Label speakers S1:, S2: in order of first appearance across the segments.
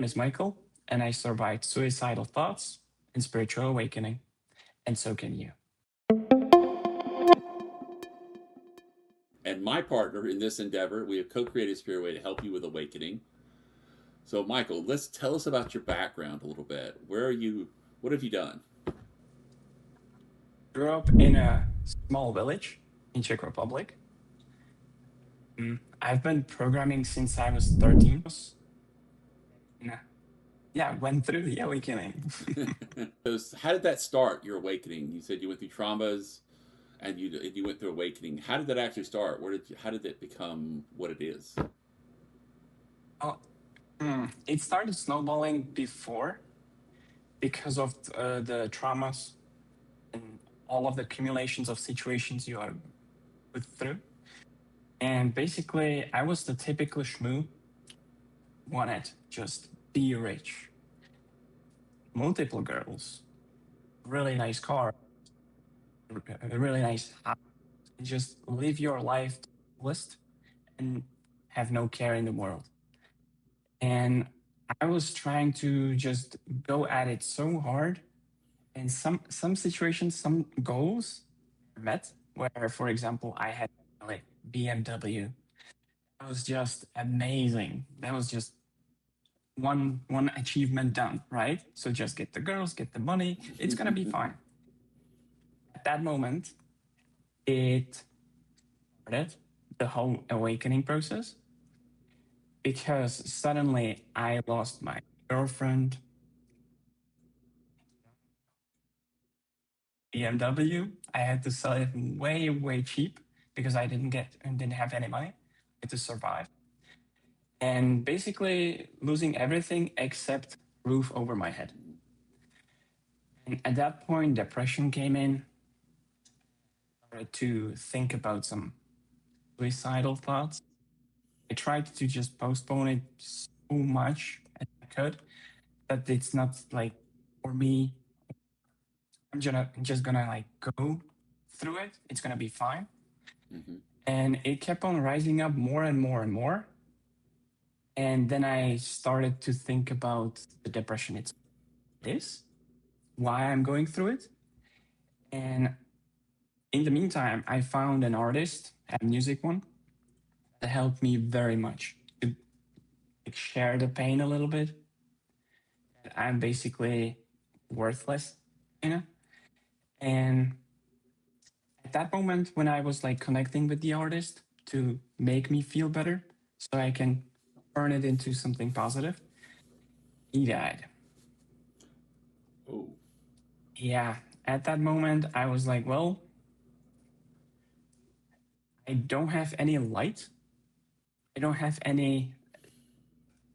S1: name is Michael, and I survived suicidal thoughts and spiritual awakening, and so can you.
S2: And my partner in this endeavor, we have co-created Spiriway to help you with awakening. So, Michael, let's tell us about your background a little bit. Where are you? What have you done?
S1: Grew up in a small village in Czech Republic. I've been programming since I was 13. And, yeah, went through the awakening.
S2: How did that start? Your awakening? You said you went through traumas, and you went through awakening. How did that actually start? How did it become what it is?
S1: Oh, it started snowballing before because of the traumas and all of the accumulations of situations you are put through. And basically, I was the typical schmoo, wanted just be rich, multiple girls, really nice car, a really nice house, and just live your life to the fullest and have no care in the world. And I was trying to just go at it so hard. And some situations, some goals were met. Where, for example, I had like BMW. That was just amazing. That was just one achievement done, right? So just get the girls, get the money. It's gonna be fine. At that moment, it started the whole awakening process because suddenly I lost my girlfriend, BMW. I had to sell it way cheap because I didn't have any money to survive, and basically losing everything except roof over my head. And at that point, depression came in. I started to think about some suicidal thoughts. I tried to just postpone it so much as I could that it's not like for me. I'm just gonna like go through it. It's gonna be fine.
S2: Mm-hmm.
S1: And it kept on rising up more and more and more. And then I started to think about the depression itself, this, why I'm going through it. And in the meantime, I found an artist, a music one, that helped me very much to like, share the pain a little bit. I'm basically worthless, you know? And at that moment, when I was like connecting with the artist to make me feel better so I can turn it into something positive, he died.
S2: Oh.
S1: Yeah, at that moment, I was like, well, I don't have any light. I don't have any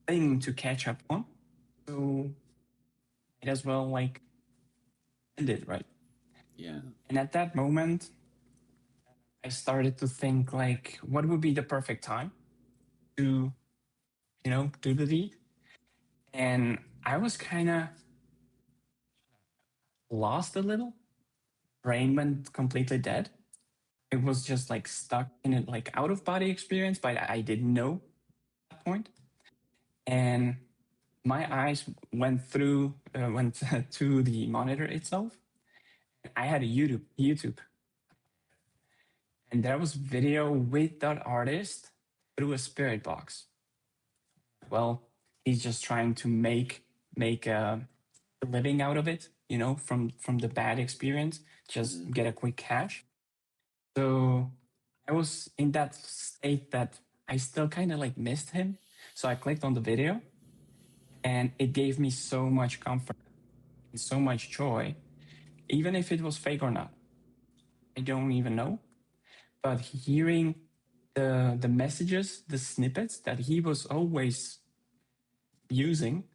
S1: thing to catch up on. So might as well like end it, right?
S2: Yeah.
S1: And at that moment, I started to think like, what would be the perfect time to, do the deed? And I was kind of lost a little. Brain went completely dead. I was just like stuck in a like out of body experience, but I didn't know at that point. And my eyes went to the monitor itself. I had a YouTube, and there was video with that artist through a spirit box. Well, he's just trying to make a living out of it, from the bad experience,
S2: Mm-hmm.
S1: just get a quick cash. So I was in that state that I still kind of like missed him. So I clicked on the video, and it gave me so much comfort and so much joy, even if it was fake or not. I don't even know. But hearing the messages, the snippets that he was always using,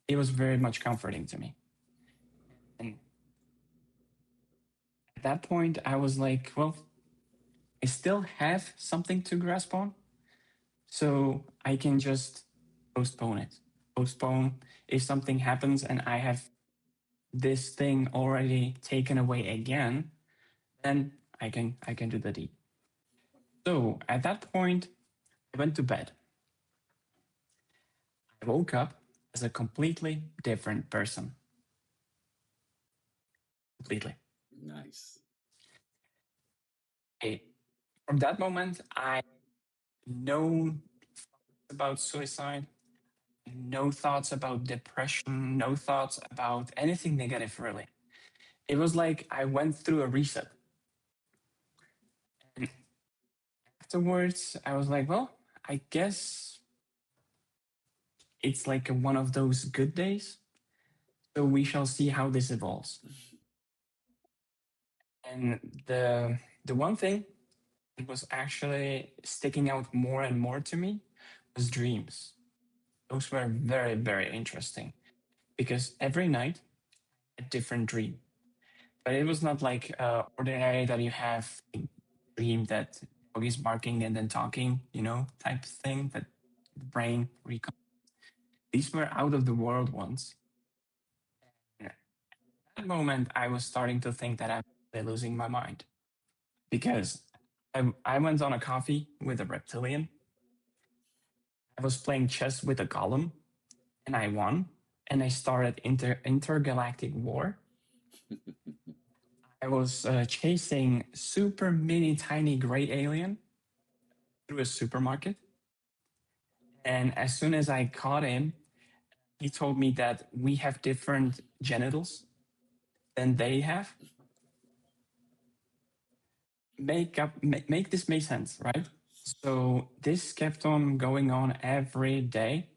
S1: it was very much comforting to me. And at that point, I was like, well, I still have something to grasp on, so I can just postpone it. Postpone if something happens and I have this thing already taken away again, then I can do the deed. So at that point, I went to bed. I woke up as a completely different person. Completely.
S2: Nice.
S1: From that moment, I no thoughts about suicide, no thoughts about depression, no thoughts about anything negative, really. It was like I went through a reset. And afterwards, I was like, well, I guess it's like one of those good days. So we shall see how this evolves. And the one thing that was actually sticking out more and more to me was dreams. Those were very, very interesting because every night a different dream. But it was not like ordinary that you have a dream that dog is barking and then talking, type thing that the brain recall. These were out of the world ones. And at that moment, I was starting to think that I'm really losing my mind because I went on a coffee with a reptilian. I was playing chess with a golem and I won. And I started intergalactic war. I was chasing super mini tiny gray alien through a supermarket. And as soon as I caught him, he told me that we have different genitals than they have. Make this make sense, right? So this kept on going on every day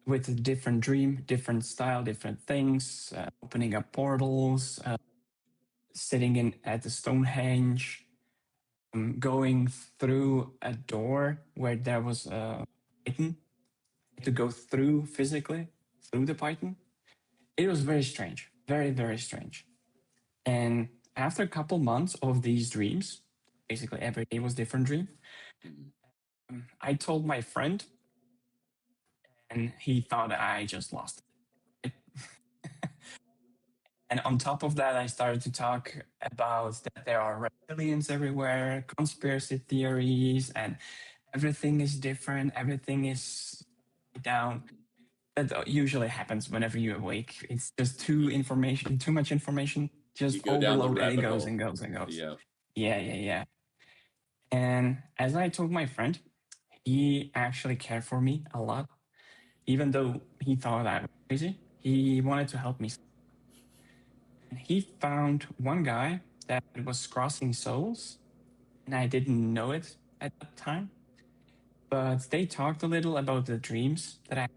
S1: with a different dream, different style, different things, opening up portals, sitting in at the Stonehenge, going through a door where there was a python to go through physically through the python. It was very strange, very, very strange. And after a couple months of these dreams, basically every day was different dream. I told my friend, and he thought I just lost it. And on top of that, I started to talk about that there are reptilians everywhere, conspiracy theories, and everything is different, everything is down. That usually happens whenever you awake. It's just too much information, just
S2: You go down the
S1: overload, and it
S2: rabbit
S1: goes
S2: hole.
S1: and goes and goes.
S2: Yeah.
S1: Yeah, yeah, yeah. And as I told my friend, he actually cared for me a lot, even though he thought I was crazy. He wanted to help me. And he found one guy that was crossing souls, and I didn't know it at that time. But they talked a little about the dreams that I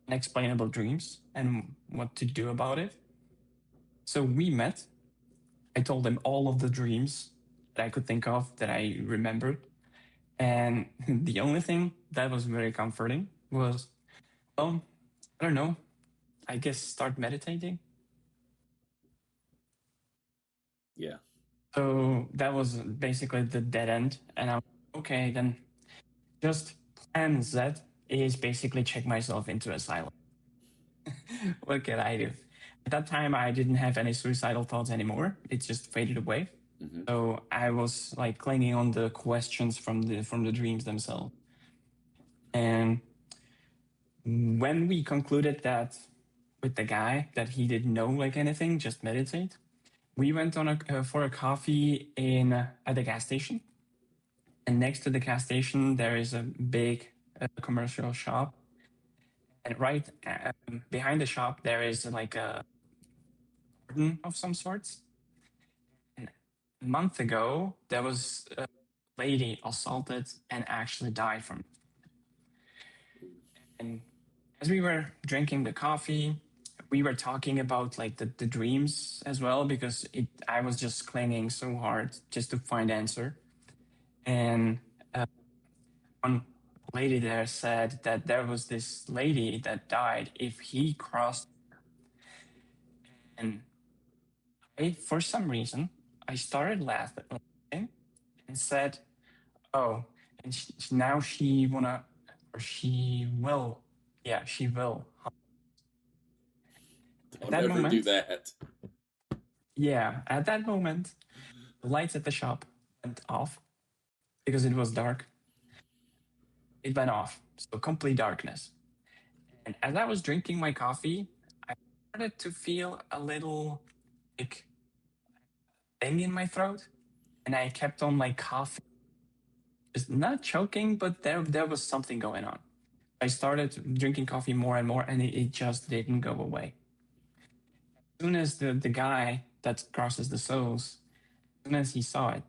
S1: unexplainable dreams and what to do about it. So we met. I told him all of the dreams that I could think of that I remembered. And the only thing that was very comforting was, well, I don't know, I guess start meditating.
S2: Yeah.
S1: So that was basically the dead end. And I'm okay, then just plan Z is basically check myself into asylum. What can I do? At that time, I didn't have any suicidal thoughts anymore. It just faded away.
S2: Mm-hmm.
S1: So I was like clinging on the questions from the dreams themselves. And when we concluded that with the guy that he didn't know like anything, just meditate, we went on for a coffee in at the gas station. And next to the gas station, there is a big commercial shop. And right behind the shop, there is like a garden of some sorts. And a month ago, there was a lady assaulted and actually died from it. And as we were drinking the coffee, we were talking about like the dreams as well because I was just clinging so hard just to find answer. And one lady there said that there was this lady that died if he crossed. And for some reason, I started laughing and said, "Oh, and now she wanna, or she will, yeah, she will." At
S2: Don't
S1: that
S2: ever do
S1: moment,
S2: that.
S1: yeah, at that moment, the lights at the shop went off because it was dark. It went off, so complete darkness. And as I was drinking my coffee, I started to feel a little like thing in my throat, and I kept on like coughing, just not choking, but there was something going on. I started drinking coffee more and more, and it just didn't go away. As soon as the guy that crosses the souls, as soon as he saw it,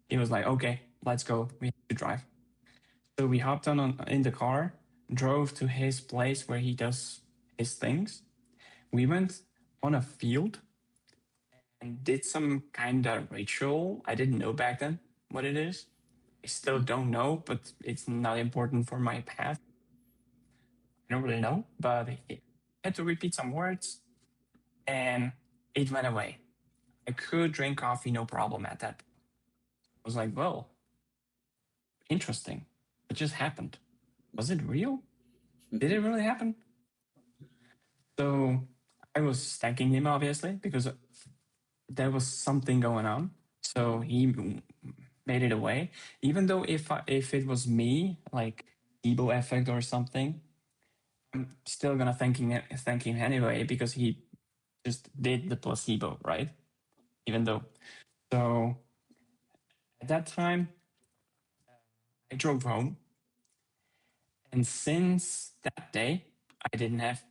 S1: he was like, "Okay, let's go. We have to drive." So we hopped on in the car, drove to his place where he does his things. We went on a field and did some kind of ritual. I didn't know back then what it is. I still don't know, but it's not important for my path. I don't really know, but I had to repeat some words and it went away. I could drink coffee no problem at that. I was like, well, interesting. It just happened. Was it real? Did it really happen? So I was thanking him obviously because there was something going on. So he made it away. Even though if it was me, like Debo effect or something, I'm still gonna thank him anyway because he just did the placebo, right? Even though. So at that time, I drove home, and since that day, I didn't have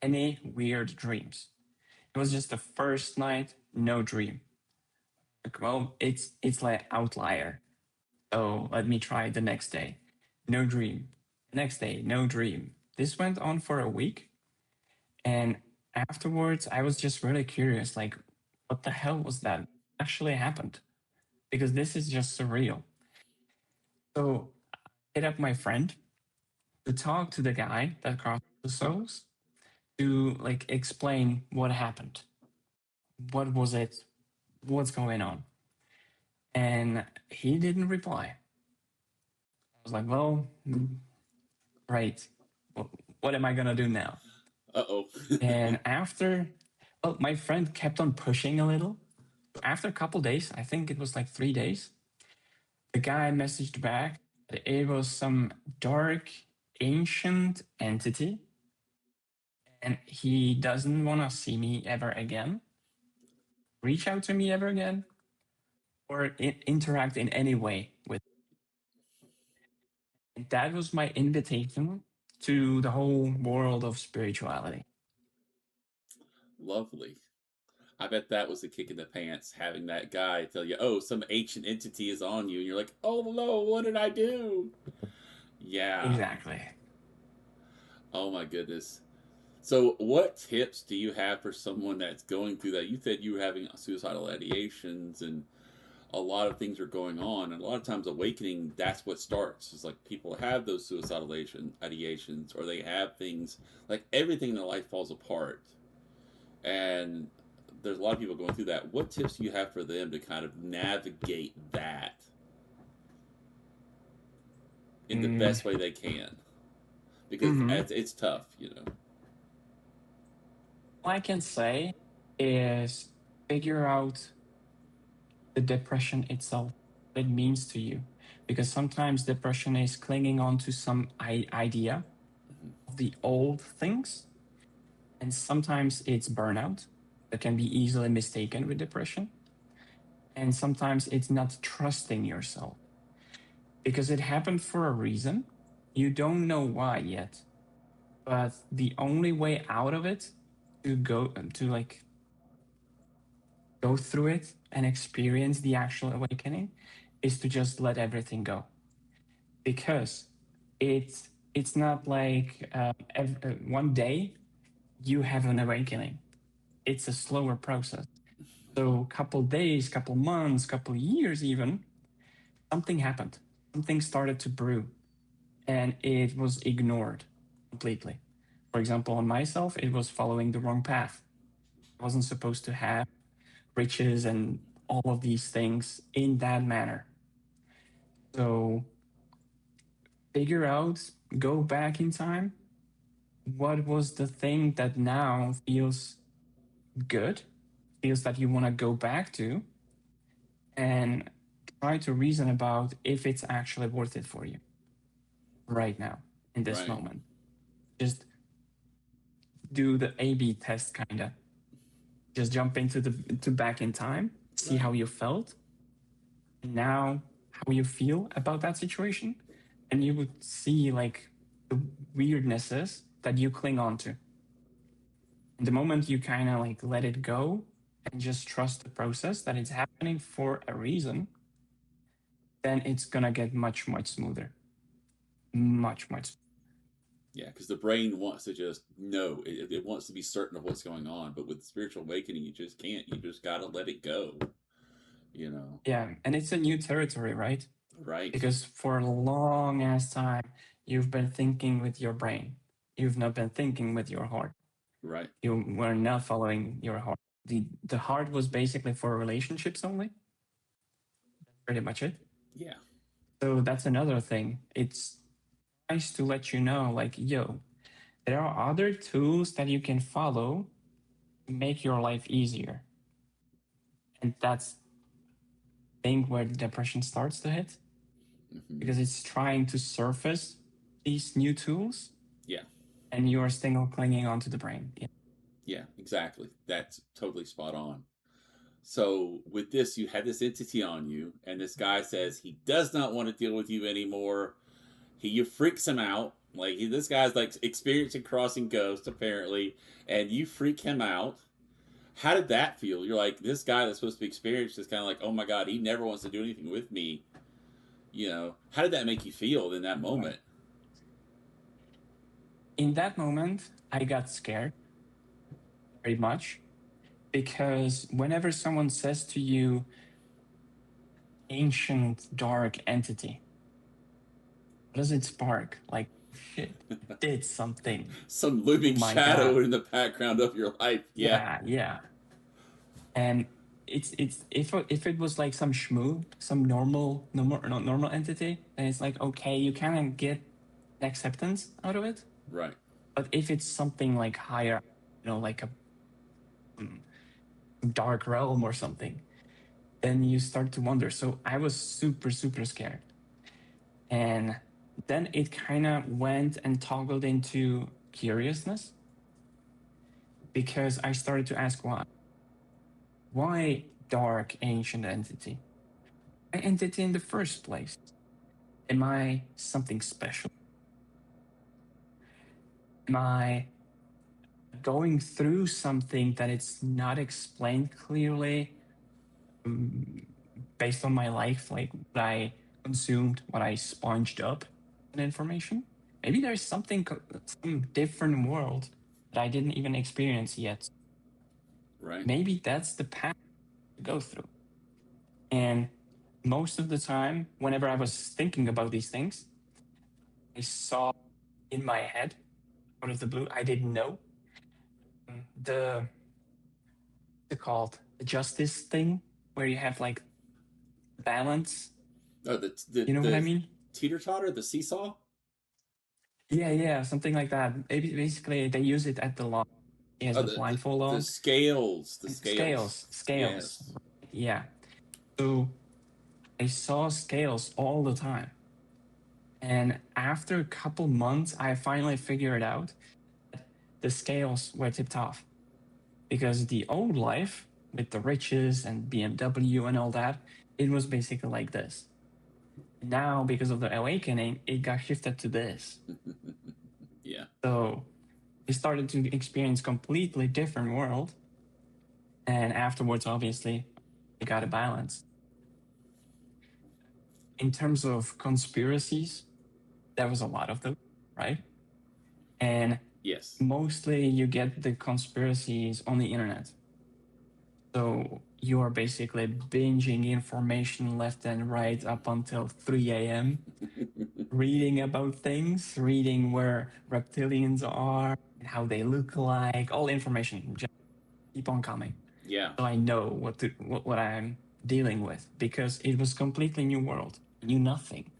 S1: any weird dreams. It was just the first night, no dream. Like, well, it's like outlier. So let me try the next day. No dream. The next day, no dream. This went on for a week. And afterwards, I was just really curious like, what the hell was that actually happened? Because this is just surreal. So I hit up my friend to talk to the guy that crossed the souls to like explain what happened. What was it? What's going on? And he didn't reply. I was like, well, great. What am I going to do now?
S2: Uh-oh.
S1: And after, well, my friend kept on pushing a little. After a couple days, I think it was like 3 days, the guy messaged back that it was some dark, ancient entity, and he doesn't want to see me ever again, reach out to me ever again, or interact in any way with. And that was my invitation to the whole world of spirituality.
S2: Lovely. I bet that was a kick in the pants having that guy tell you, "Oh, some ancient entity is on you," and you're like, "Oh no, what did I do?" Yeah.
S1: Exactly.
S2: Oh my goodness. So, what tips do you have for someone that's going through that? You said you were having suicidal ideations and a lot of things are going on. And a lot of times, awakening, that's what starts. It's like people have those suicidal ideations or they have things like everything in their life falls apart. And there's a lot of people going through that. What tips do you have for them to kind of navigate that in the
S1: Mm,
S2: best way they can? Because
S1: mhm.
S2: it's tough, you know.
S1: All I can say is figure out the depression itself, what it means to you. Because sometimes depression is clinging on to some idea of the old things, and sometimes it's burnout that can be easily mistaken with depression. And sometimes it's not trusting yourself because it happened for a reason. You don't know why yet, but the only way out of it to go through it and experience the actual awakening is to just let everything go because it's not like one day you have an awakening. It's a slower process. So couple days, couple months, couple years even, something happened. Something started to brew and it was ignored completely. For example, on myself, it was following the wrong path. I wasn't supposed to have riches and all of these things in that manner. So figure out, go back in time. What was the thing that now feels good, feels that you want to go back to, and try to reason about if it's actually worth it for you right now in this
S2: Right.
S1: moment. Just do the A/B test, kind of. Just jump into the to back in time, see
S2: Right.
S1: how you felt, and now how you feel about that situation, and you would see like the weirdnesses that you cling on to. And the moment you kind of like let it go and just trust the process that it's happening for a reason, then it's gonna get much smoother, much.
S2: Yeah, because the brain wants to just know. It wants to be certain of what's going on. But with spiritual awakening, you just can't. You just got to let it go. You know?
S1: Yeah, and it's a new territory, right?
S2: Right.
S1: Because for a long ass time, you've been thinking with your brain. You've not been thinking with your heart.
S2: Right.
S1: You were not following your heart. The heart was basically for relationships only. Pretty much it.
S2: Yeah.
S1: So that's another thing. It's nice to let you know, like, yo, there are other tools that you can follow to make your life easier. And that's the thing where the depression starts to hit
S2: Hmm.
S1: because it's trying to surface these new tools
S2: Yeah.
S1: and you are still clinging onto the brain. Yeah.
S2: Yeah. Exactly. That's totally spot on. So with this, you had this entity on you, and this guy says he does not want to deal with you anymore. You freaks him out. Like this guy's like experiencing crossing ghosts apparently, and you freak him out. How did that feel? You're like this guy that's supposed to be experienced is kind of like, oh my god, he never wants to do anything with me. You know, how did that make you feel in that
S1: Right.
S2: moment?
S1: In that moment, I got scared very much because whenever someone says to you, ancient dark entity, what does it spark? Like, shit, did something.
S2: Some
S1: Oh
S2: looming
S1: my God.
S2: shadow in the background of your life. Yeah,
S1: Yeah. And it's if it was like some shmoo, some normal entity, then it's like okay, you kind of get acceptance out of it.
S2: right.
S1: But if it's something like higher, like a mm, dark realm or something, then you start to wonder. So I was super scared, and then it kind of went and toggled into curiousness because I started to ask why dark ancient entity, why entity in the first place? Am I something special? Am I going through something that it's not explained clearly mm, based on my life, like what I consumed, what I sponged up in information? Maybe there's some different world that I didn't even experience yet.
S2: Right.
S1: Maybe that's the path to go through. And most of the time, whenever I was thinking about these things, I saw in my head out of the blue, I didn't know the called the justice thing where you have like balance.
S2: Oh,
S1: You know what I
S2: the
S1: mean?
S2: teeter totter, the seesaw.
S1: Yeah, something like that. Basically, they use it at the law. He has
S2: Oh,
S1: the blindfold
S2: the
S1: on.
S2: scales, the
S1: And
S2: scales.
S1: scales.
S2: Yes.
S1: Yeah. So I saw scales all the time. And after a couple months, I finally figured out that the scales were tipped off because the old life with the riches and BMW and all that, it was basically like this. Now, because of the awakening, it got shifted to this.
S2: Yeah.
S1: So I started to experience completely different world. And afterwards, obviously, I got a balance. In terms of conspiracies, there was a lot of them, right? And
S2: Yes.
S1: mostly you get the conspiracies on the internet. So you are basically binging information left and right up until 3 a.m., reading about things, reading where reptilians are, and how they look like, all information just keep on coming.
S2: Yeah.
S1: So I know what I'm dealing with because it was completely new world. I knew nothing.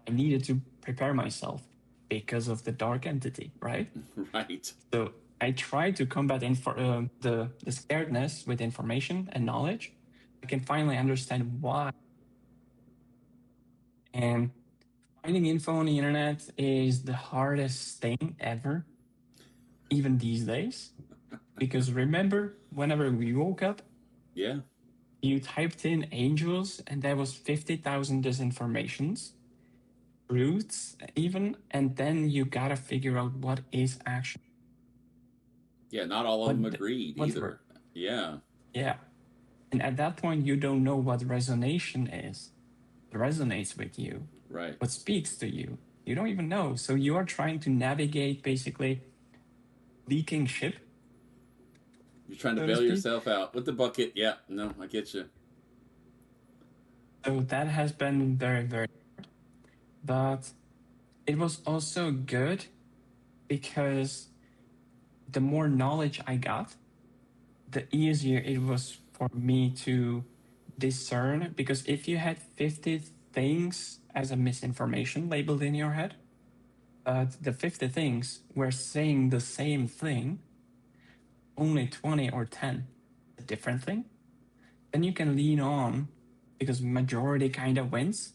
S1: I needed to prepare myself because of the dark entity, right?
S2: Right.
S1: So I try to combat the scaredness with information and knowledge. I can finally understand why. And finding info on the internet is the hardest thing ever. even these days. Because remember, whenever we woke up,
S2: Yeah.
S1: you typed in angels and there was 50,000 disinformations, truths even, and then you gotta figure out what is actually
S2: Yeah, not all of
S1: what
S2: them agreed
S1: what's
S2: either. Yeah.
S1: yeah. And at that point you don't know what resonation is, what resonates with you,
S2: Right.
S1: what speaks to you. You don't even know. So you are trying to navigate basically leaking ship,
S2: You're trying to
S1: so to
S2: bail
S1: speak.
S2: yourself out with the bucket. Yeah. No, I get you.
S1: So that has been very, very, but it was also good because the more knowledge I got, the easier it was for me to discern. Because if you had 50 things as a misinformation labeled in your head, but the 50 things were saying the same thing, only 20 or 10 a different thing, then you can lean on because majority kind of wins,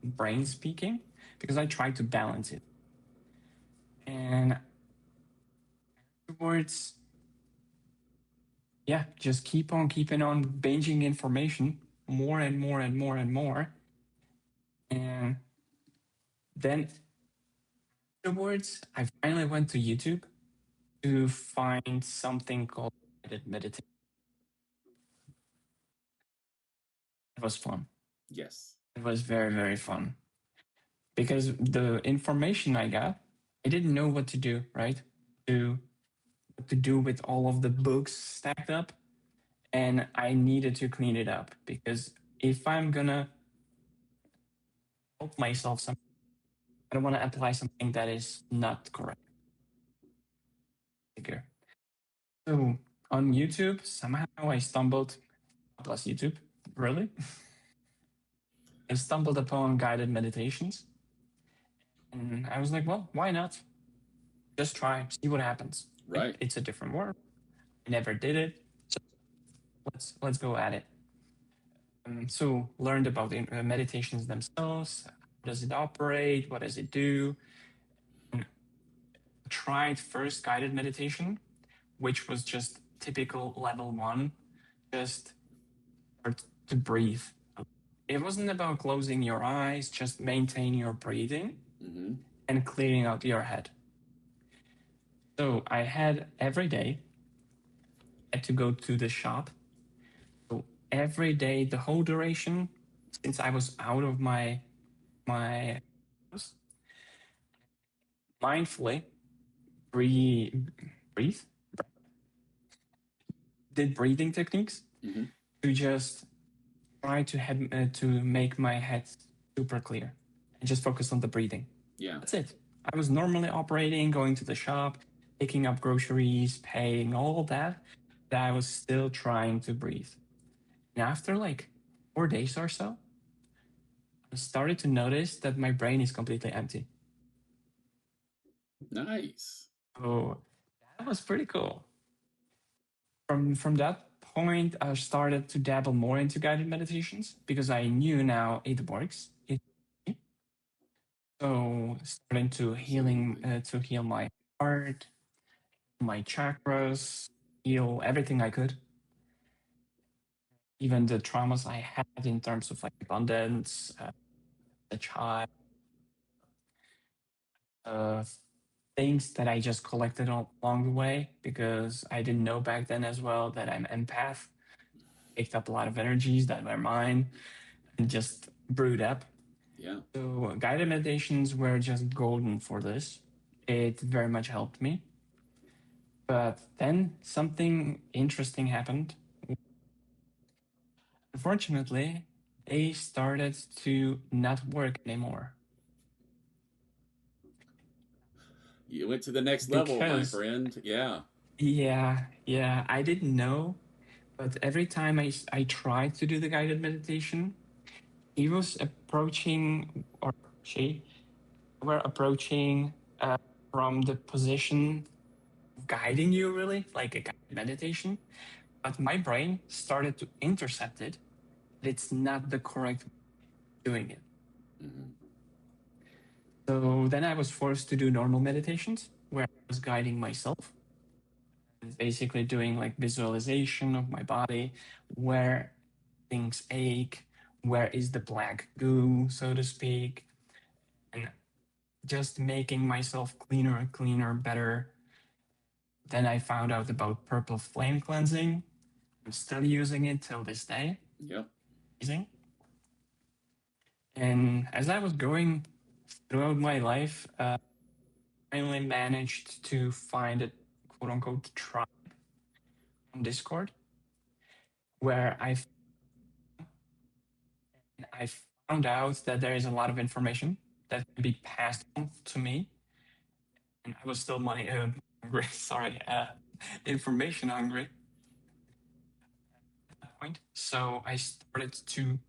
S1: brain speaking, because I try to balance it. And afterwards, yeah, just keep on keeping on binging information more and more and more and more. And then afterwards, I finally went to YouTube to find something called guided meditation. It was fun.
S2: Yes.
S1: It was very, very fun because the information I got, I didn't know what to do, right? To what to do with all of the books stacked up, and I needed to clean it up because if I'm gonna help myself, some I don't want to apply something that is not correct. Figure. So on YouTube, somehow I stumbled, plus YouTube, really, I stumbled upon guided meditations, and I was like, well, why not? Just try, see what happens.
S2: Right.
S1: It's a different world. I never did it, so let's go at it. So learned about the meditations themselves. How does it operate? What does it do? And tried first guided meditation, which was just typical level one, just start to breathe. It wasn't about closing your eyes, just maintain your breathing
S2: Mm-hmm.
S1: and clearing out your head. So I had every day I had to go to the shop. So every day, the whole duration, since I was out of my house, mindfully breathe, breathe, did breathing techniques
S2: Mm-hmm.
S1: to just try to make my head super clear and just focus on the breathing.
S2: Yeah.
S1: That's it. I was normally operating, going to the shop, picking up groceries, paying, all that. That I was still trying to breathe. And after like 4 days or so, I started to notice that my brain is completely empty.
S2: Nice.
S1: So that was pretty cool. From that point, I started to dabble more into guided meditations because I knew now it works. So starting
S2: Absolutely.
S1: to heal my heart, my chakras, heal everything I could, even the traumas I had in terms of like abundance, the child, uh, things that I just collected along the way because I didn't know back then as well that I'm empath. Picked up a lot of energies that were mine and just brewed up.
S2: Yeah.
S1: So guided meditations were just golden for this. It very much helped me. But then something interesting happened. Unfortunately, they started to not work anymore
S2: You went to the next level, my
S1: because,
S2: friend. Yeah.
S1: yeah, I didn't know. But every time I tried to do the guided meditation, he was approaching, or she were approaching from the position guiding you, really, like a guided meditation. But my brain started to intercept it. It's not the correct way of doing it.
S2: Mm-hmm.
S1: So then I was forced to do normal meditations. where I was guiding myself, basically doing like visualization of my body, where things ache, where is the black goo, so to speak, and just making myself cleaner and cleaner, better. Then I found out about purple flame cleansing. I'm still using it till this day.
S2: Yep.
S1: Amazing. And as I was going throughout my life, I finally managed to find a quote unquote tribe on Discord where I found out that there is a lot of information that can be passed on to me. And I was still money hungry, sorry, information hungry at that point. So I started to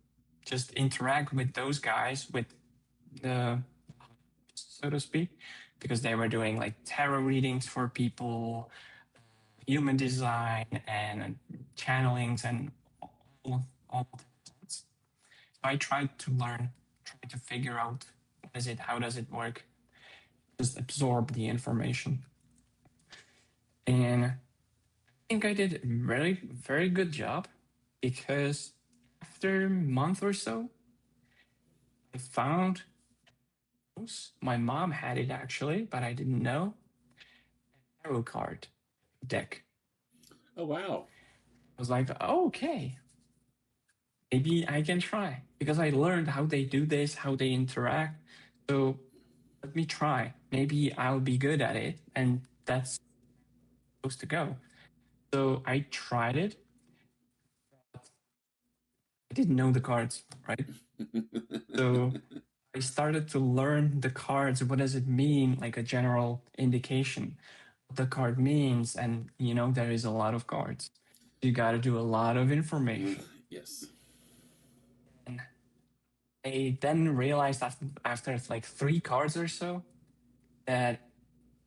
S1: just interact with those guys, with the, so to speak, because they were doing like tarot readings for people, human design, and channelings, and all of that. So I tried to learn, try to figure out what is it, how does it work, just absorb the information. And I think I did a very, very good job because after a month or so, I found my mom had it actually, but I didn't know, tarot card deck.
S2: Oh wow.
S1: I was like, oh, okay, maybe I can try because I learned how they do this, how they interact. So let me try. Maybe I'll be good at it, and that's supposed to go. So I tried it. I didn't know the cards, right? So I started to learn the cards. What does it mean? Like a general indication, what the card means, and there is a lot of cards. You got to do a lot of information.
S2: Yes.
S1: And I then realized after like 3 cards or so that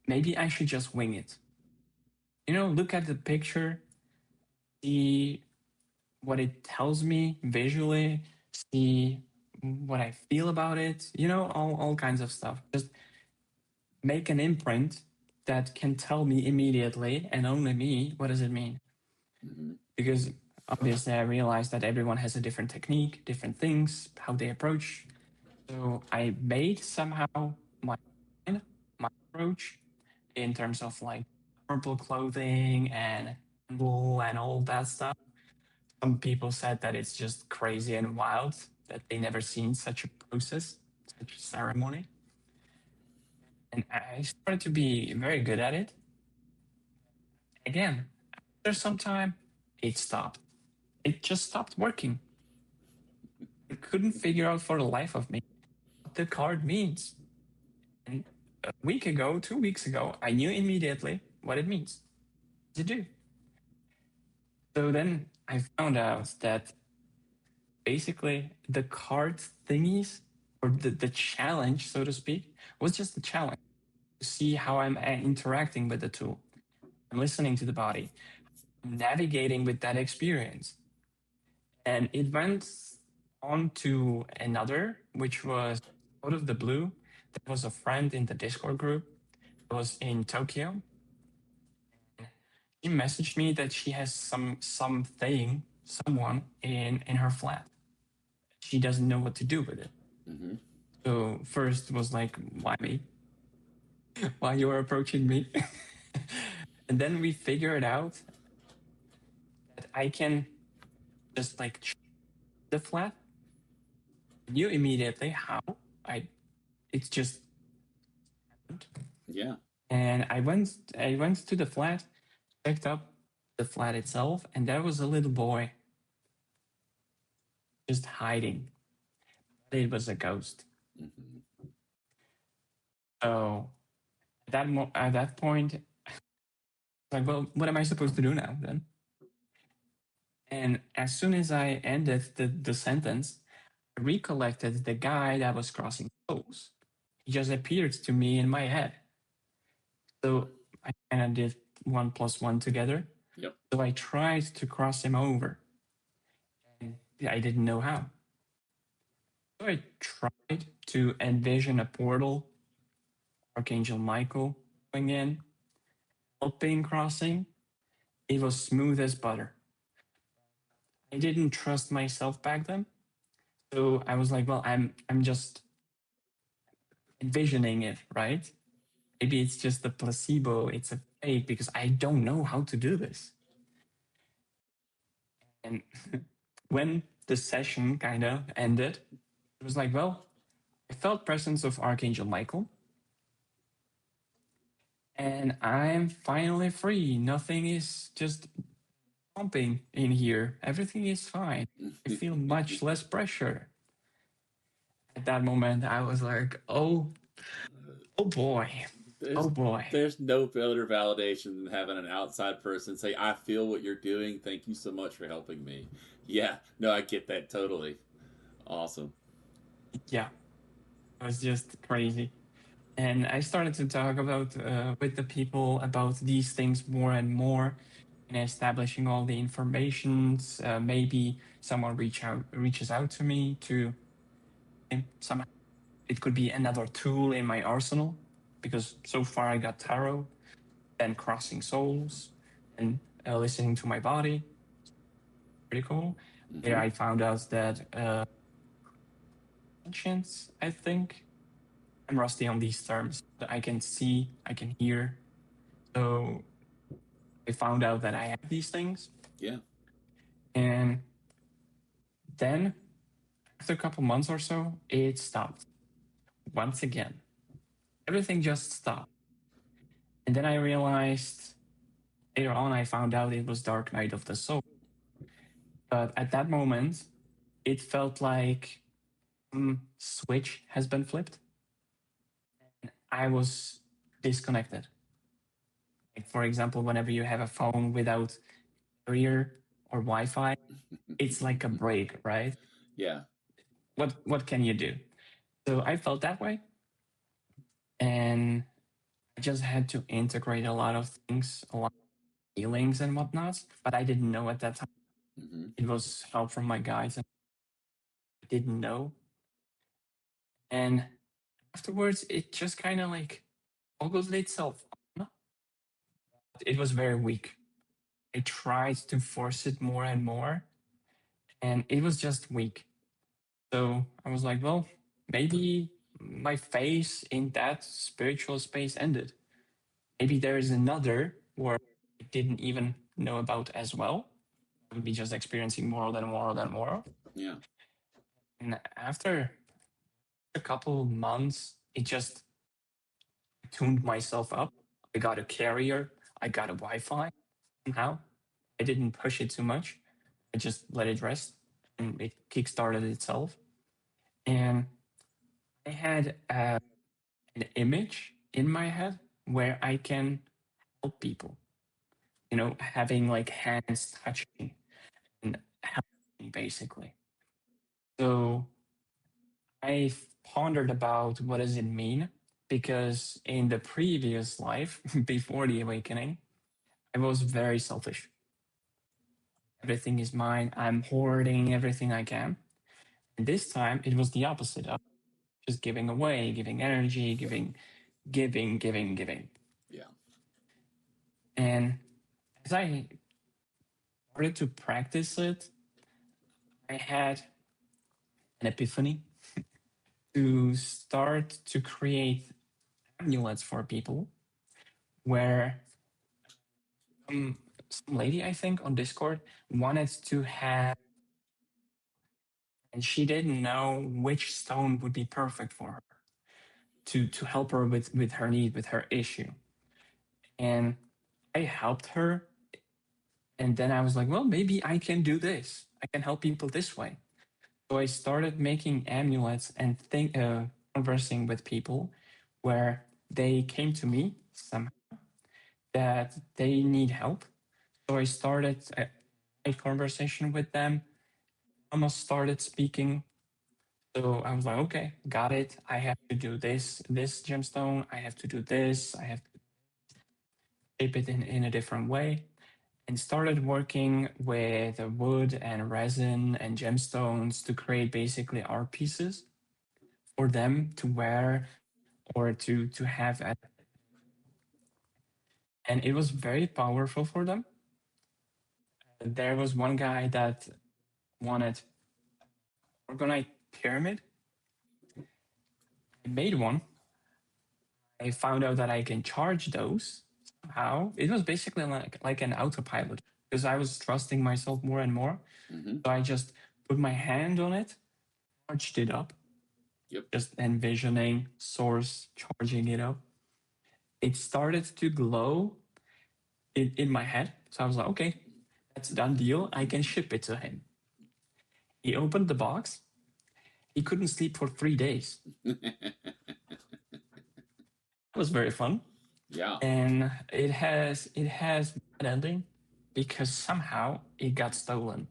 S1: maybe I should just wing it. Look at the picture, see what it tells me visually, see what I feel about it, all kinds of stuff. Just make an imprint that can tell me immediately and only me what does it mean.
S2: Mm-hmm.
S1: Because obviously I realized that everyone has a different technique, different things, how they approach. So I made somehow my my approach in terms of like purple clothing and candle and all that stuff. Some people said that it's just crazy and wild, that they never seen such a process, such a ceremony. And I started to be very good at it. Again, after some time, it stopped. It just stopped working. I couldn't figure out for the life of me what the card means. And a week ago, 2 weeks ago, I knew immediately what it means. What does it do? So then I found out that basically the card thingies, or the challenge, so to speak, was just a challenge to see how I'm interacting with the tool. I'm listening to the body, I'm navigating with that experience. And it went on to another, which was out of the blue. There was a friend in the Discord group that was in Tokyo. She messaged me that she has someone in her flat. She doesn't know what to do with it.
S2: Mm-hmm.
S1: So first was like, why me? Why you are approaching me? And then we figured out that I can just like the flat. I knew immediately how. I it's just happened.
S2: Yeah.
S1: And I went to the flat, checked up the flat itself, and there was a little boy just hiding. It was a ghost.
S2: Mm-hmm.
S1: So at that point, like, well, what am I supposed to do now then? And as soon as I ended the sentence, I recollected the guy that was crossing souls. He just appeared to me in my head. So I kind of did 1 plus 1 together.
S2: Yep.
S1: So I tried to cross him over, and I didn't know how. So I tried to envision a portal, Archangel Michael going in, helping crossing. It was smooth as butter. I didn't trust myself back then. So I was like, well, I'm just envisioning it, right? Maybe it's just a placebo, it's a fake because I don't know how to do this. And when the session kind of ended, it was like, well, I felt presence of Archangel Michael, and I'm finally free. Nothing is just pumping in here. Everything is fine. I feel much less pressure. At that moment, I was like, oh boy,
S2: there's
S1: oh boy.
S2: there's no better validation than having an outside person say, "I feel what you're doing. Thank you so much for helping me." Yeah, no, I get that totally. Awesome.
S1: Yeah, it was just crazy. And I started to talk about with the people about these things more and more, and establishing all the informations. Maybe someone reaches out to me to somehow. It could be another tool in my arsenal, because so far I got tarot, then crossing souls, and listening to my body. Pretty cool. There
S2: Mm-hmm.
S1: I found out that conscience, I think. I'm rusty on these terms. But I can see, I can hear. So I found out that I have these things.
S2: Yeah.
S1: And then after a couple months or so, it stopped once again. Everything just stopped. And then I realized later on, I found out it was Dark Night of the Soul. But at that moment, it felt like switch has been flipped. I was disconnected. Like, for example, whenever you have a phone without carrier or Wi-Fi, it's like a break, right?
S2: Yeah.
S1: What can you do? So I felt that way, and I just had to integrate a lot of things, a lot of feelings and whatnot. But I didn't know at that time.
S2: Mm-hmm.
S1: It was help from my guides, and I didn't know. And afterwards, it just kind of like toggled itself on. It was very weak. I tried to force it more and more, and it was just weak. So I was like, well, maybe my phase in that spiritual space ended. Maybe there is another where I didn't even know about as well. I would be just experiencing more than more than more.
S2: Yeah.
S1: And after a couple months, it just tuned myself up. I got a carrier, I got a Wi Fi somehow. I didn't push it too much. I just let it rest and it kickstarted itself. And I had an image in my head where I can help people, having like hands touching and helping basically. So I pondered about what does it mean, because in the previous life, before the awakening, I was very selfish. Everything is mine. I'm hoarding everything I can. And this time it was the opposite of just giving away, giving energy, giving.
S2: Yeah.
S1: And as I started to practice it, I had an epiphany to start to create amulets for people where um, some lady, I think, on Discord wanted to have, and she didn't know which stone would be perfect for her to help her with her need, with her issue. And I helped her. And then I was like, well, maybe I can do this. I can help people this way. So I started making amulets and conversing with people where they came to me somehow that they need help. So I started a conversation with them, almost started speaking. So I was like, okay, got it. I have to do this gemstone. I have to do this. I have to shape it in a different way. And started working with wood and resin and gemstones to create basically art pieces for them to wear or to have at and it was very powerful for them. There was one guy that wanted organized pyramid. I made one. I found out that I can charge those somehow. It was basically like an autopilot because I was trusting myself more and more.
S2: Mm-hmm.
S1: So I just put my hand on it, charged it up,
S2: Yep.
S1: just envisioning source charging it up. It started to glow in my head. So I was like, okay, that's a done deal. I can ship it to him. He opened the box. He couldn't sleep for 3 days. It was very fun.
S2: Yeah.
S1: And it has bad ending because somehow it got stolen.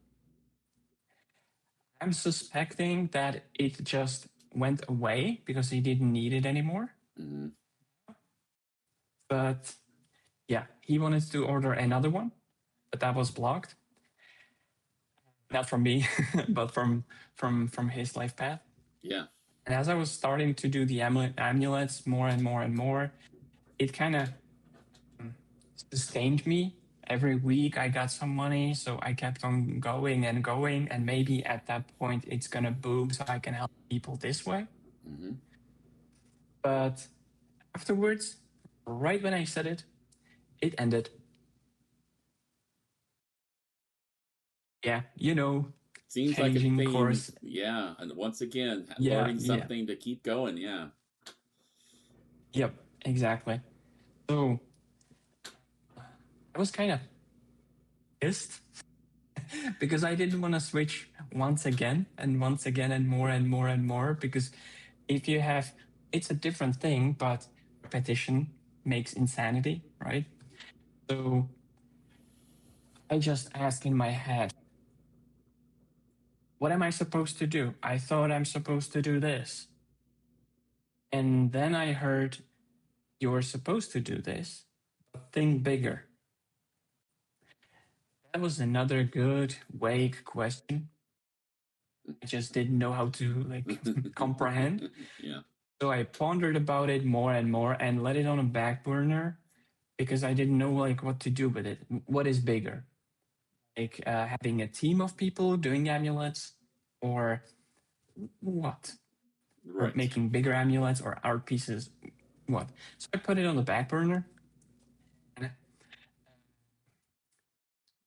S1: I'm suspecting that it just went away because he didn't need it anymore.
S2: Mm-hmm.
S1: But yeah, he wanted to order another one, but that was blocked. Not from me, but from his life path.
S2: Yeah.
S1: And as I was starting to do the amulets more and more and more, it kind of sustained me. Every week I got some money, so I kept on going and going. And maybe at that point it's gonna boom, so I can help people this way.
S2: Mm-hmm.
S1: But afterwards, right when I said it, it ended. Yeah,
S2: Seems like a
S1: changing
S2: theme.
S1: course.
S2: Yeah. And once again,
S1: Yeah,
S2: learning
S1: yeah,
S2: something to keep going. Yeah.
S1: yep, exactly. So I was kind of pissed because I didn't want to switch once again and once again and more and more and more. Because if you have, it's a different thing, but repetition makes insanity, right? So I just asked in my head, what am I supposed to do? I thought I'm supposed to do this. And then I heard, you're supposed to do this, but think bigger. That was another good, vague question. I just didn't know how to like comprehend.
S2: Yeah.
S1: So I pondered about it more and more and let it on a back burner because I didn't know like what to do with it. What is bigger? Like having a team of people doing amulets, or what? Or
S2: Right.
S1: making bigger amulets or art pieces? What? So I put it on the back burner. And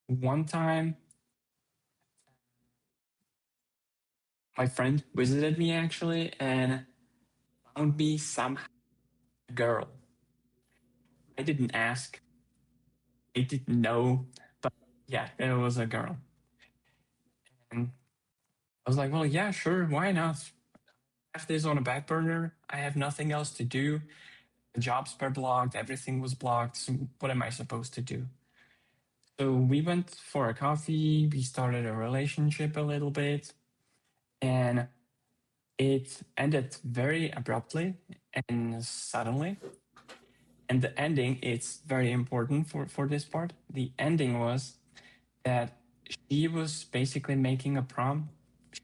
S1: one time, my friend visited me actually and found me some girl. I didn't ask. I didn't know, but yeah, it was a girl. And I was like, well, yeah, sure, why not? Have this on a back burner. I have nothing else to do. The jobs were blocked, everything was blocked. So what am I supposed to do? So we went for a coffee, we started a relationship a little bit, and it ended very abruptly and suddenly. And the ending, it's very important for this part. The ending was that she was basically making a prom.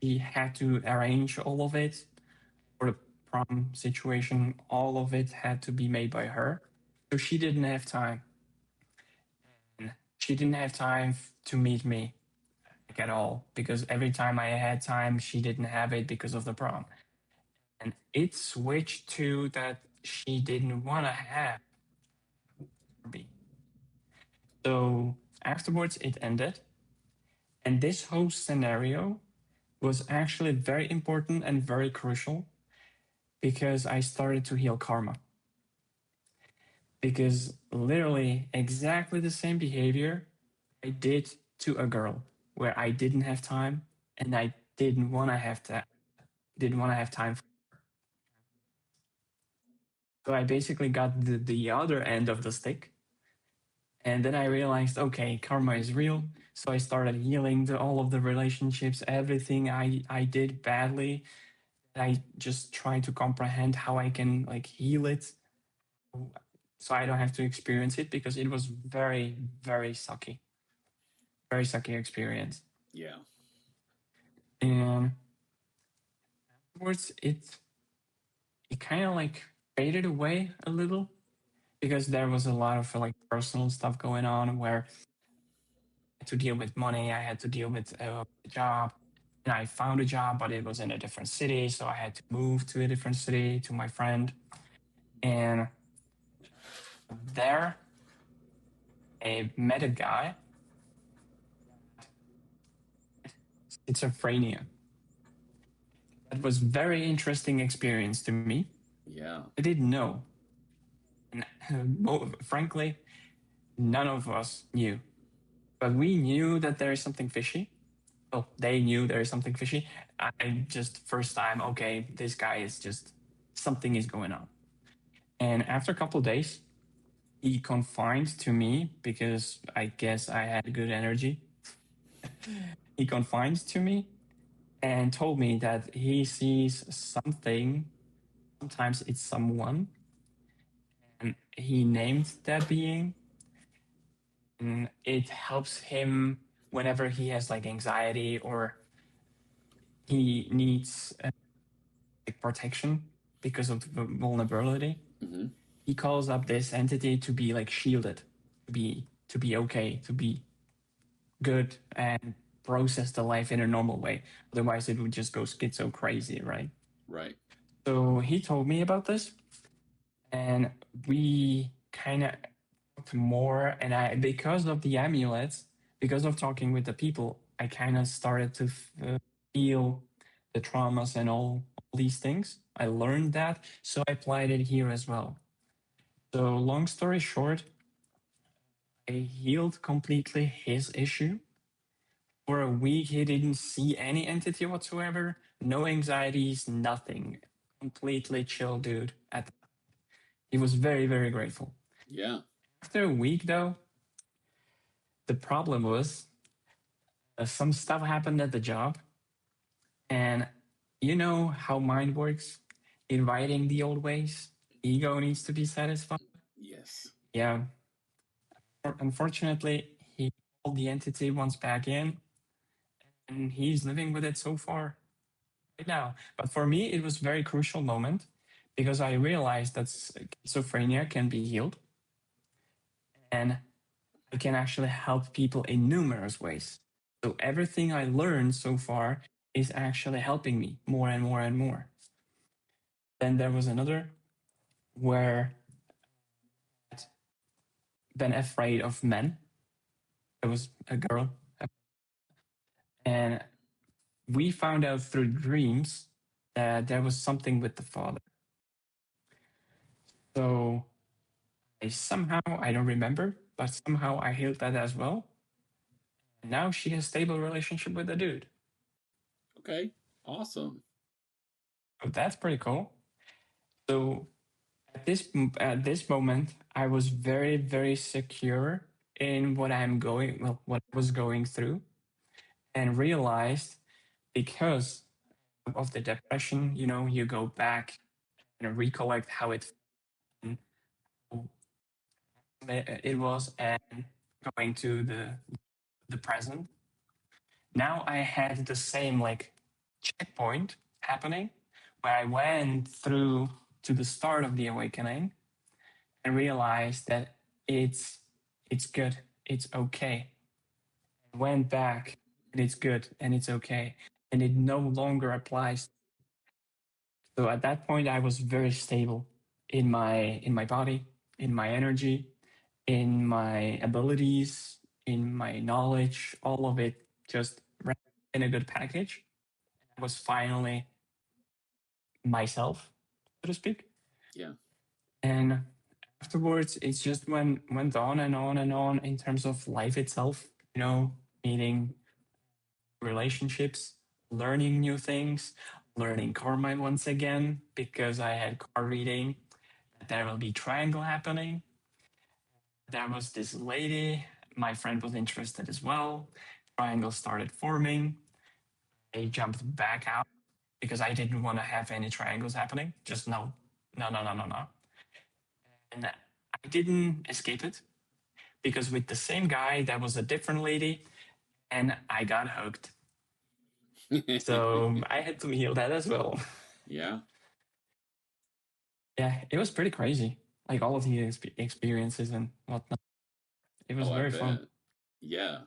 S1: She had to arrange all of it for the prom situation. All of it had to be made by her. So she didn't have time. And she didn't have time to meet me like, at all because every time I had time, she didn't have it because of the prom. And it switched to that she didn't want to have me. So afterwards, it ended. And this whole scenario was actually very important and very crucial because I started to heal karma. Because literally, exactly the same behavior I did to a girl where I didn't have time and I didn't want to have that, didn't want to have time. So I basically got the other end of the stick. And then I realized, okay, karma is real. So I started healing all of the relationships, everything I did badly. I just try to comprehend how I can like heal it so I don't have to experience it because it was very, very sucky experience.
S2: Yeah.
S1: And afterwards, it kind of like faded away a little because there was a lot of like personal stuff going on where I had to deal with money, I had to deal with a job, and I found a job, but it was in a different city, so I had to move to a different city to my friend, and there I met a guy, schizophrenia. That was very interesting experience to me.
S2: Yeah.
S1: I didn't know, and frankly, none of us knew, but we knew that there is something fishy. Well, they knew there is something fishy. I just first time, okay, this guy is just something is going on. And after a couple of days, he confined to me because I guess I had good energy. He confined to me and told me that he sees something. Sometimes it's someone, and he named that being, and it helps him whenever he has like anxiety or he needs like protection because of the vulnerability.
S2: Hmm.
S1: He calls up this entity to be like shielded, to be okay, to be good and process the life in a normal way. Otherwise, it would just go schizo crazy, right?
S2: Right.
S1: So he told me about this, and we kind of talked more. And I, because of the amulets, because of talking with the people, I kind of started to feel the traumas and all these things. I learned that, so I applied it here as well. So, long story short, I healed completely his issue. For a week, he didn't see any entity whatsoever, no anxieties, nothing. Completely chill dude. He was very, very grateful.
S2: Yeah.
S1: After a week, though, the problem was some stuff happened at the job, and you know how mind works, inviting the old ways. Ego needs to be satisfied.
S2: Yes.
S1: Yeah, unfortunately, he called the entity once back in, and he's living with it so far right now. But for me, it was a very crucial moment because I realized that schizophrenia can be healed, and I can actually help people in numerous ways. So everything I learned so far is actually helping me more and more and more. Then there was another where I'd been afraid of men. There was a girl, and we found out through dreams that there was something with the father. So I somehow, I don't remember, but somehow I healed that as well. And now she has stable relationship with the dude.
S2: Okay. Awesome.
S1: So that's pretty cool. So at this moment, I was very, very secure in what I'm going, well, what I was going through, and realized because of the depression, you know, you go back and recollect how it was, and going to the present. Now I had the same like checkpoint happening where I went through to the start of the awakening and realized that it's it's good, it's okay. I went back and it's good and it's okay. And it no longer applies. So at that point I was very stable in my body, in my energy, in my abilities, in my knowledge, all of it just in a good package. I was finally myself, so to speak.
S2: Yeah.
S1: And afterwards, it's just went on and on and on in terms of life itself. You know, meeting relationships, learning new things, learning karma once again because I had card reading. There will be triangle happening. There was this lady. My friend was interested as well. Triangle started forming. I jumped back out because I didn't want to have any triangles happening. Just no, no, no, no, no, no. And I didn't escape it because with the same guy, there was a different lady, and I got hooked. So I had to heal that as well.
S2: Yeah.
S1: Yeah, it was pretty crazy. like all of the experiences and whatnot. It was
S2: Oh, I
S1: very fun.
S2: bet. Yeah.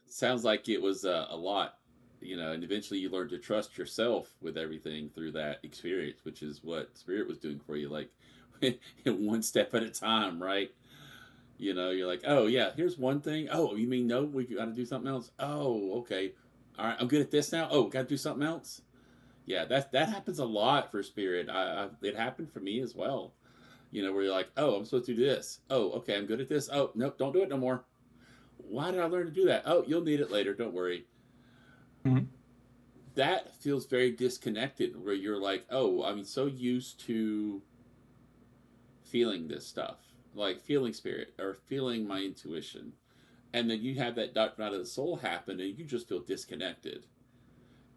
S2: Sounds like it was a lot, and eventually you learned to trust yourself with everything through that experience, which is what Spirit was doing for you, like one step at a time, right? You're like, oh yeah, here's one thing. Oh, you mean no? We got to do something else. Oh, okay. All right, I'm good at this now. Oh, got to do something else. Yeah, that happens a lot for Spirit. It happened for me as well. Where you're like, oh, I'm supposed to do this. Oh, okay, I'm good at this. Oh, nope, don't do it no more. Why did I learn to do that? Oh, you'll need it later. Don't worry.
S1: Mhm.
S2: That feels very disconnected. Where you're like, oh, I'm so used to feeling this stuff, like feeling Spirit or feeling my intuition, and then you have that dark night of the soul happen, and you just feel disconnected.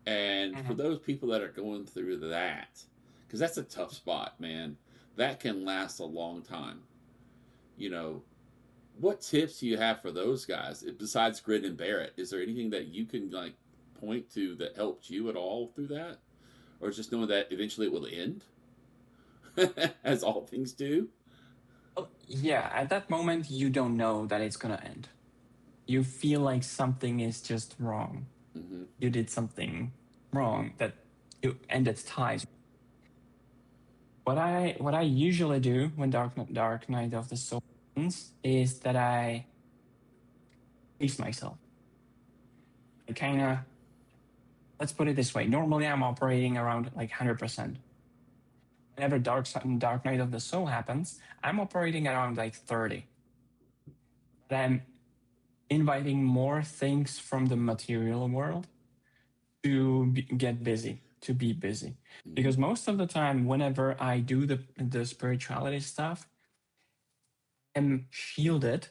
S2: And for
S1: Mhm.
S2: those people that are going through that, because that's a tough spot, man, that can last a long time. You know, what tips do you have for those guys besides grit and bear it? Is there anything that you can like point to that helped you at all through that, or just knowing that eventually it will end, as all things do?
S1: Well, yeah, at that moment, you don't know that it's gonna end. You feel like something is just wrong.
S2: Mm-hmm.
S1: You did something wrong that you ended ties. What I usually do when Dark Night of the Soul ends is that I pace myself. I kind of, let's put it this way. Normally, I'm operating around like 100%. Whenever Dark Night of the Soul happens, I'm operating around like 30. But I'm inviting more things from the material world to get busy, to be busy.
S2: Mm-hmm.
S1: Because most of the time, whenever I do the spirituality stuff, I'm shielded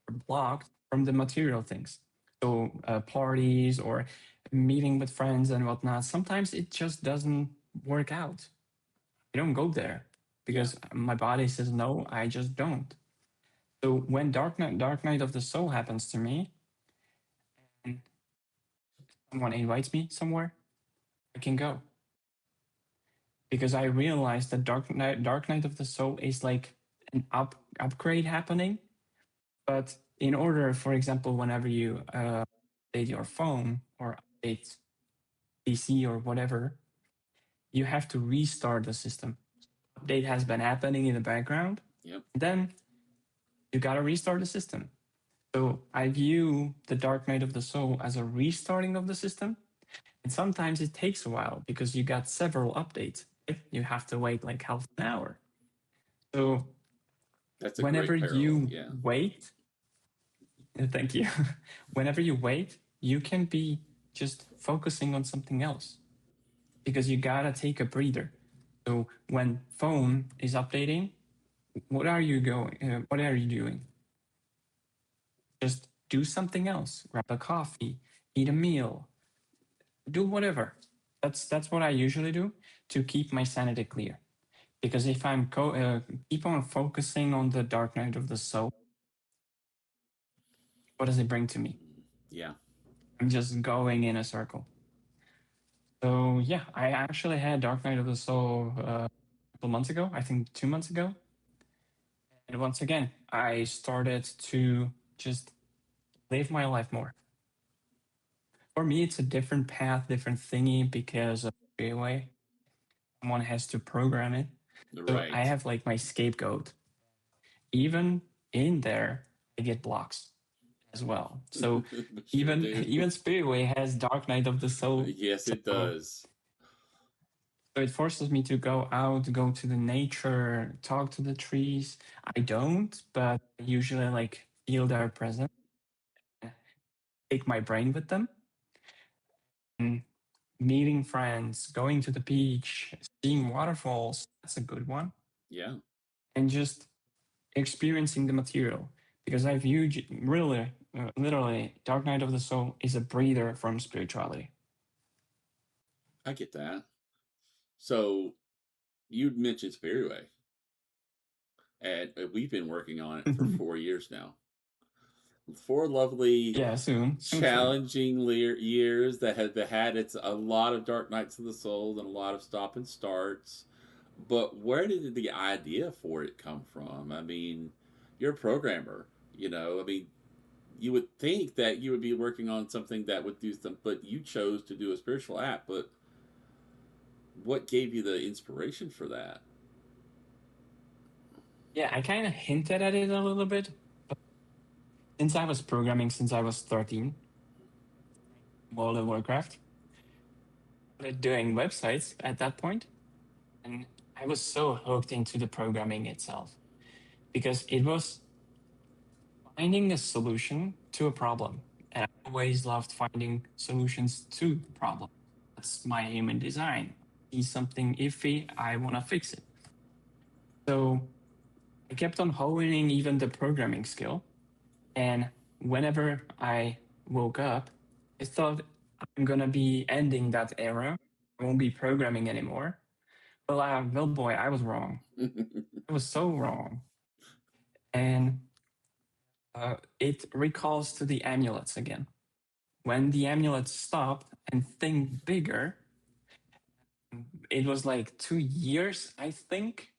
S1: or blocked from the material things. So parties or meeting with friends and whatnot. Sometimes it just doesn't work out. I don't go there
S2: Yeah,
S1: because my body says no. I just don't. So when Dark Night of the Soul happens to me, and someone invites me somewhere, I can go because I realized that Dark Night of the Soul is like an upgrade happening. But in order, for example, whenever you update your phone or update PC or whatever, you have to restart the system. Update has been happening in the background,
S2: yep,
S1: and then you gotta restart the system. So I view the Dark Night of the Soul as a restarting of the system. And sometimes it takes a while because you got several updates. Right? You have to wait like half an hour. So
S2: that's a
S1: whenever
S2: great parallel.
S1: you
S2: Yeah,
S1: wait, thank you. Whenever you wait, you can be just focusing on something else because you gotta take a breather. So when phone is updating, what are you doing? Just do something else. Grab a coffee, eat a meal, do whatever. That's what I usually do to keep my sanity clear. Because if I'm keep on focusing on the Dark Night of the Soul, what does it bring to me?
S2: yeah.
S1: I'm just going in a circle. So yeah, I actually had Dark Night of the Soul a couple months ago. I think 2 months ago. And once again, I started to just live my life more. For me, it's a different path, different thingy because of Spiriway. Someone has to program it. So I
S2: Right.
S1: have like my scapegoat. Even in there, I get blocks as well. So
S2: Sure
S1: even
S2: do.
S1: even Spiriway has Dark Night of the Soul.
S2: Yes, it
S1: So
S2: does.
S1: it forces me to go out, go to the nature, talk to the trees. I don't, but I usually like feel their presence, take my brain with them, and meeting friends, going to the beach, seeing waterfalls. That's a good one,
S2: Yeah,
S1: and just experiencing the material because I view really, literally, Dark Night of the Soul is a breather from spirituality.
S2: I get that. So you mentioned Spiriway, and we've been working on it for 4 years now. 4 lovely,
S1: Yeah, soon for you.
S2: challenging years that have had it's a lot of dark nights of the soul and a lot of stop and starts. But where did the idea for it come from? I mean, you're a programmer, you know. I mean, you would think that you would be working on something that would do some, but you chose to do a spiritual app. But what gave you the inspiration for that?
S1: Yeah, I kind of hinted at it a little bit. But since I was programming since I was 13, World of Warcraft, I started doing websites at that point, and I was so hooked into the programming itself because it was finding a solution to a problem. And I always loved finding solutions to problems. That's my human design. See something iffy, I want to fix it. So I kept on honing even the programming skill. And whenever I woke up, I thought I'm going to be ending that era. I won't be programming anymore. Well, boy, I was wrong. I was so wrong. And it recalls to the amulets again. When the amulets stopped and think bigger, it was like 2 years, I think.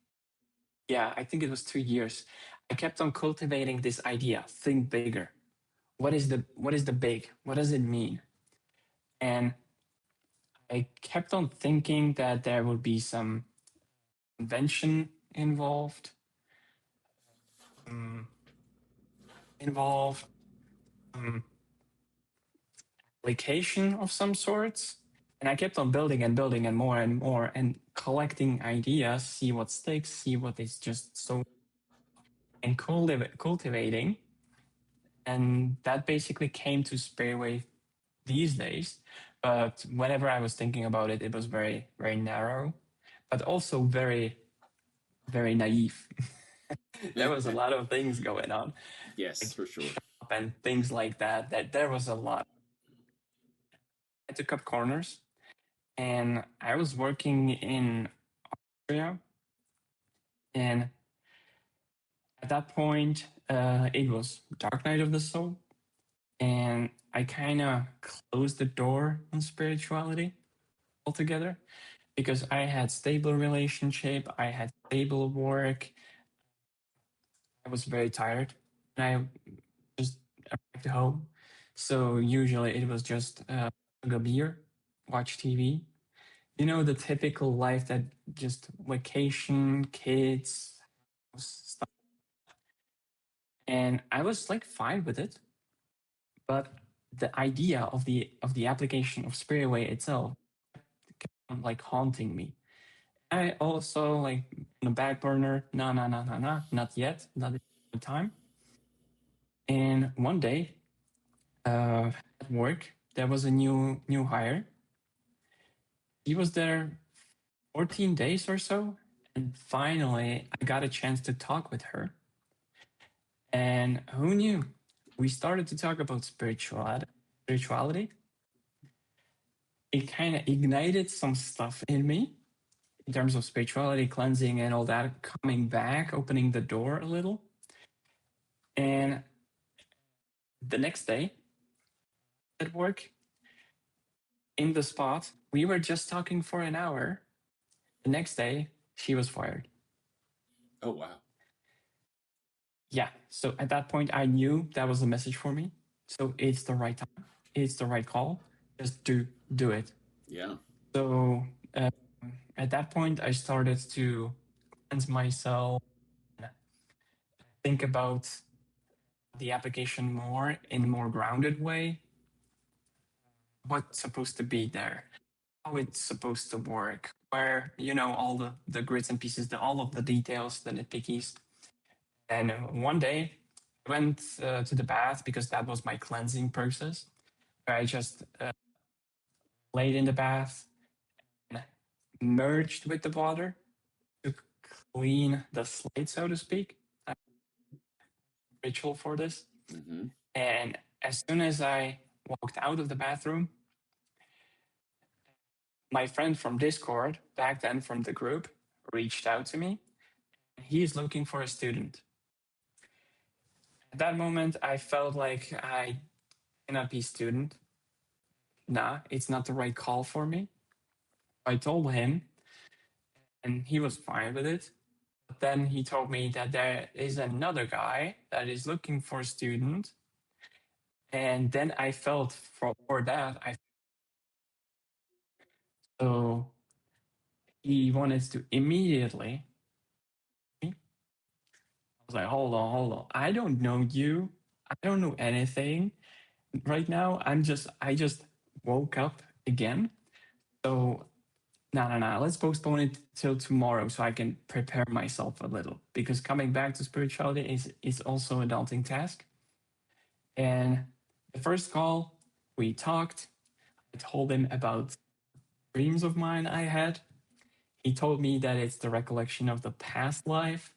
S1: Yeah, I think it was 2 years. I kept on cultivating this idea, think bigger. What is the big? What does it mean? And I kept on thinking that there would be some invention um, involved, um, application of some sorts. And I kept on building and more and collecting ideas, see what sticks, see what is just so, and cultivating. And that basically came to Spiriway these days. But whenever I was thinking about it, it was very, very narrow, but also very, very naive. There was a lot of things going on,
S2: Yes,
S1: like
S2: for sure.
S1: shop and things like that. That there was a lot. I took up corners, and I was working in Austria, and at that point, it was Dark Night of the Soul, and I kind of closed the door on spirituality altogether because I had stable relationship, I had stable work, I was very tired, and I just arrived home. So usually it was just drink a beer, watch TV. You know, the typical life that just vacation, kids, stuff. And I was like fine with it, but the idea of the application of Spiriway itself kept on like haunting me. I also like on the back burner, no, no, no, no, no, not yet, not the time. And one day at work, there was a new hire. He was there 14 days or so, and finally I got a chance to talk with her. And who knew? We started to talk about spirituality. It kind of ignited some stuff in me in terms of spirituality, cleansing, and all that coming back, opening the door a little. And the next day at work, in the spot, we were just talking for an hour. The next day, she was fired.
S2: Oh wow.
S1: Yeah. So at that point, I knew that was a message for me. So it's the right time. It's the right call. Just do it.
S2: Yeah.
S1: So uh, at that point, I started to cleanse myself, think about the application more in a more grounded way. What's supposed to be there? How it's supposed to work? Where all the grits and pieces, all of the details, the nitpickies. And one day, I went to the bath because that was my cleansing process. I just laid in the bath and merged with the water to clean the slate, so to speak. I have a ritual for this.
S2: Mm-hmm.
S1: And as soon as I walked out of the bathroom, my friend from Discord, back then from the group, reached out to me. He's looking for a student. At that moment, I felt like I cannot be student. Nah, it's not the right call for me. I told him, and he was fine with it. But then he told me that there is another guy that is looking for a student, and then I felt for that. I so he wanted to immediately. I was like, hold on. I don't know you. I don't know anything right now. I just woke up again. So no. Let's postpone it till tomorrow so I can prepare myself a little. Because coming back to spirituality is also a daunting task. And the first call, we talked. I told him about dreams of mine I had. He told me that it's the recollection of the past life.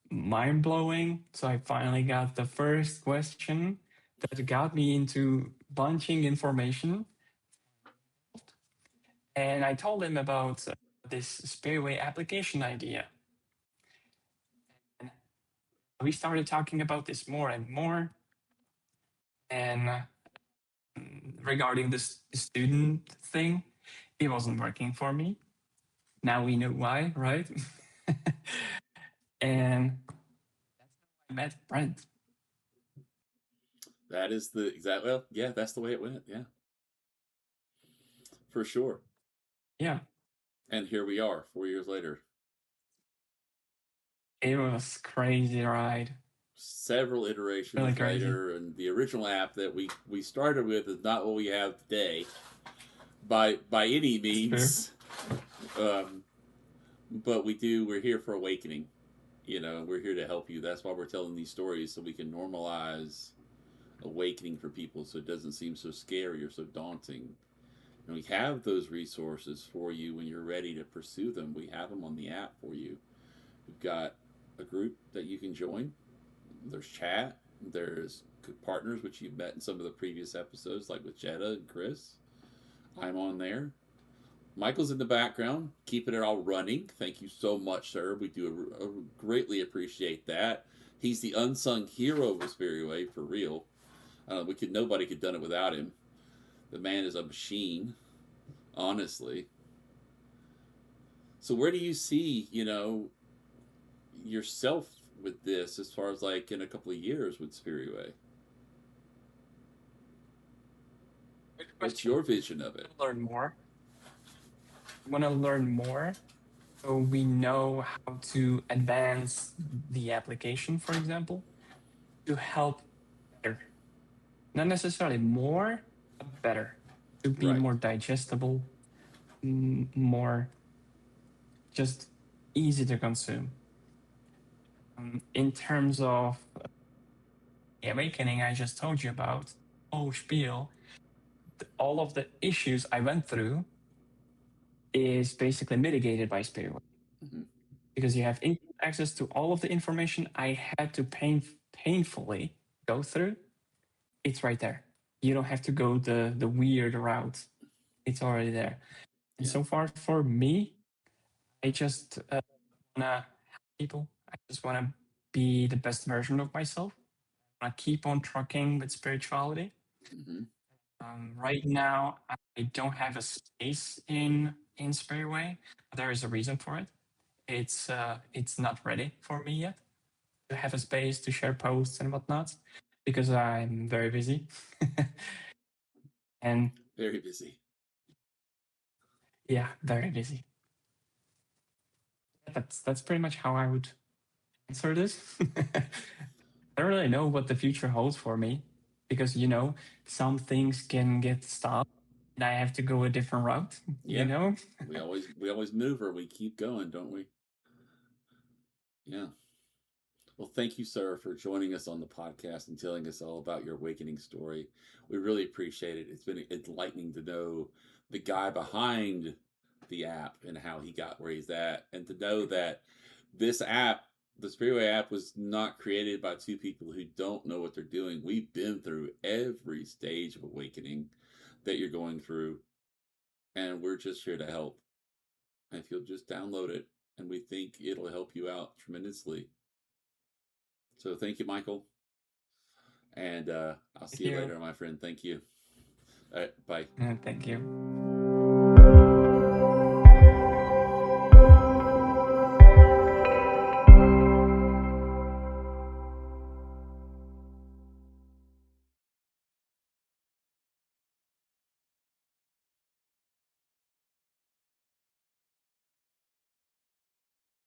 S1: Mind blowing. So I finally got the first question that got me into bunching information. And I told him about this Spiriway application idea. And we started talking about this more and more. And regarding this student thing, it wasn't working for me. Now we know why, right? And I met Brent.
S2: That is the exact, well, yeah, that's the way it went. Yeah, for sure.
S1: Yeah,
S2: And here we are 4 years later.
S1: it was crazy ride.
S2: Several
S1: Really
S2: iterations
S1: crazy.
S2: later, and the original app that we started with is not what we have today by any
S1: It's true.
S2: means. Um, but we're here for awakening. We're here to help you. That's why we're telling these stories, so we can normalize awakening for people, so it doesn't seem so scary or so daunting. And we have those resources for you when you're ready to pursue them. We have them on the app for you. We've got a group that you can join. There's chat. There's partners, which you've met in some of the previous episodes, like with Jetta and Chris. I'm on there. Michael's in the background, keeping it all running. Thank you so much, sir. We do greatly appreciate that. He's the unsung hero of Spiriway, for real. Nobody could have done it without him. The man is a machine, honestly. So where do you see, yourself with this as far as like in a couple of years with Spiriway?
S1: Good
S2: What's
S1: question.
S2: your vision of it?
S1: Learn more. Want to learn more so we know how to advance the application, for example, to help better. Not necessarily more, but better. To be
S2: Right.
S1: more digestible, more just easy to consume. In terms of the awakening I just told you about, oh spiel, all of the issues I went through is basically mitigated by Spiriway
S2: Mm-hmm.
S1: because you have access to all of the information I had to painfully go through. It's right there. You don't have to go the weird route. It's already there. And
S2: Yeah.
S1: so far for me, I just wanna help people. I just wanna be the best version of myself. I keep on trucking with spirituality.
S2: Mm-hmm.
S1: Right now, I don't have a space in Spiriway. There is a reason for it. It's not ready for me yet to have a space to share posts and whatnot because I'm very busy. And
S2: Very busy.
S1: yeah, very busy. That's pretty much how I would answer this. I don't really know what the future holds for me because some things can get stopped and I have to go a different route. You
S2: Yeah.
S1: know,
S2: We always move or we keep going, don't we? Yeah. Well, thank you, sir, for joining us on the podcast and telling us all about your awakening story. We really appreciate it. It's been enlightening to know the guy behind the app and how he got where he's at, and to know that this app, the Spiriway app, was not created by two people who don't know what they're doing. We've been through every stage of awakening that you're going through, and we're just here to help. If you'll just download it, and we think it'll help you out tremendously. So thank you, Michael. And I'll see
S1: thank
S2: you
S1: you.
S2: later, my friend. Thank you. All right, bye.
S1: Thank you.